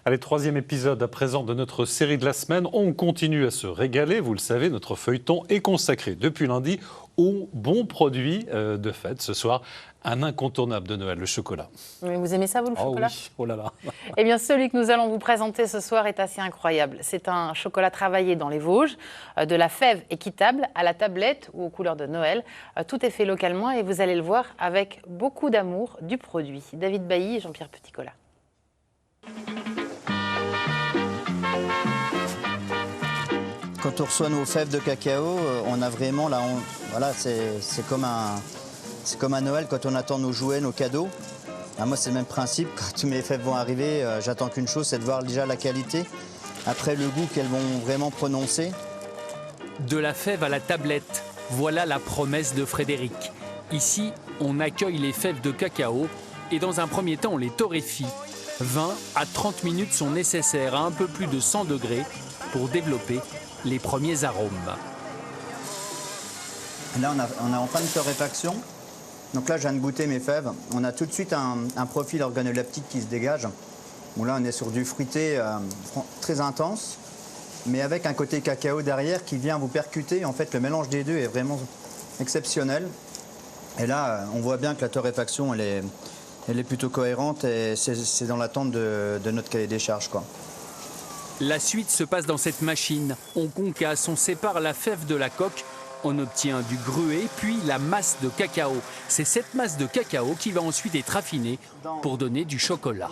Allez, troisième épisode à présent de notre série de la semaine. On continue à se régaler. Vous le savez, notre feuilleton est consacré depuis lundi aux bons produits de fête. Ce soir, un incontournable de Noël, le chocolat. Mais vous aimez ça, vous, le chocolat? Oui, oh là là. Eh bien, celui que nous allons vous présenter ce soir est assez incroyable. C'est un chocolat travaillé dans les Vosges, de la fève équitable à la tablette ou aux couleurs de Noël. Tout est fait localement et vous allez le voir avec beaucoup d'amour du produit. David Bailly et Jean-Pierre Petit-Colas. Quand on reçoit nos fèves de cacao, on a vraiment là, voilà, c'est comme un Noël quand on attend nos jouets, nos cadeaux. Moi, c'est le même principe. Quand mes fèves vont arriver, j'attends qu'une chose, c'est de voir déjà la qualité. Après, le goût qu'elles vont vraiment prononcer. De la fève à la tablette, voilà la promesse de Frédéric. Ici, on accueille les fèves de cacao et dans un premier temps, on les torréfie. 20 à 30 minutes sont nécessaires à un peu plus de 100 degrés pour développer les premiers arômes. Là, on est en fin de torréfaction. Donc là, je viens de goûter mes fèves. On a tout de suite un profil organoleptique qui se dégage. Bon, là, on est sur du fruité très intense, mais avec un côté cacao derrière qui vient vous percuter. En fait, le mélange des deux est vraiment exceptionnel. Et là, on voit bien que la torréfaction, elle est plutôt cohérente et c'est dans l'attente de notre cahier des charges, quoi. La suite se passe dans cette machine. On concasse, on sépare la fève de la coque. On obtient du gruet, puis la masse de cacao. C'est cette masse de cacao qui va ensuite être affinée pour donner du chocolat.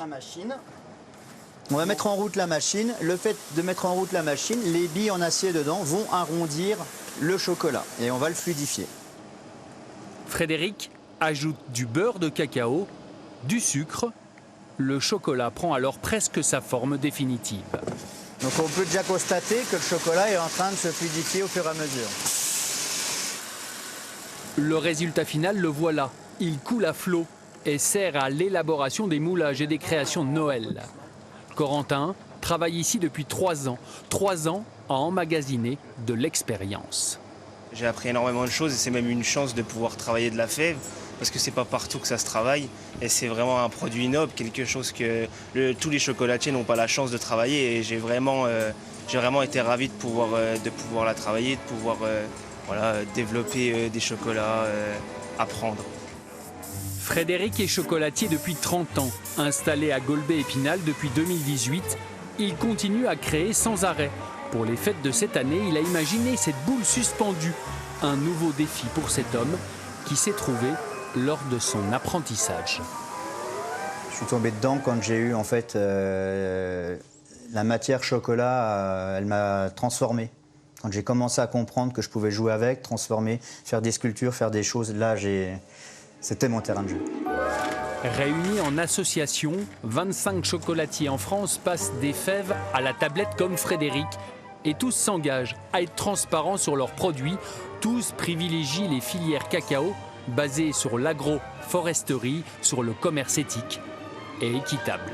On va mettre en route la machine. Le fait de mettre en route la machine, les billes en acier dedans vont arrondir le chocolat et on va le fluidifier. Frédéric ajoute du beurre de cacao, du sucre. Le chocolat prend alors presque sa forme définitive. Donc on peut déjà constater que le chocolat est en train de se fluidifier au fur et à mesure. Le résultat final, le voilà. Il coule à flot et sert à l'élaboration des moulages et des créations de Noël. Corentin travaille ici depuis 3 ans. 3 ans à emmagasiner de l'expérience. J'ai appris énormément de choses et c'est même une chance de pouvoir travailler de la fève parce que c'est pas partout que ça se travaille et c'est vraiment un produit noble, quelque chose que tous les chocolatiers n'ont pas la chance de travailler et j'ai vraiment été ravi de pouvoir la travailler, de pouvoir développer des chocolats, apprendre. Frédéric est chocolatier depuis 30 ans. Installé à Golbet-Épinal depuis 2018, il continue à créer sans arrêt. Pour les fêtes de cette année, il a imaginé cette boule suspendue. Un nouveau défi pour cet homme qui s'est trouvé lors de son apprentissage. Je suis tombé dedans quand j'ai eu en fait la matière chocolat, elle m'a transformé. Quand j'ai commencé à comprendre que je pouvais jouer avec, transformer, faire des sculptures, faire des choses, là, c'était mon terrain de jeu. Réunis en association, 25 chocolatiers en France passent des fèves à la tablette comme Frédéric. Et tous s'engagent à être transparents sur leurs produits. Tous privilégient les filières cacao basées sur l'agroforesterie, sur le commerce éthique et équitable.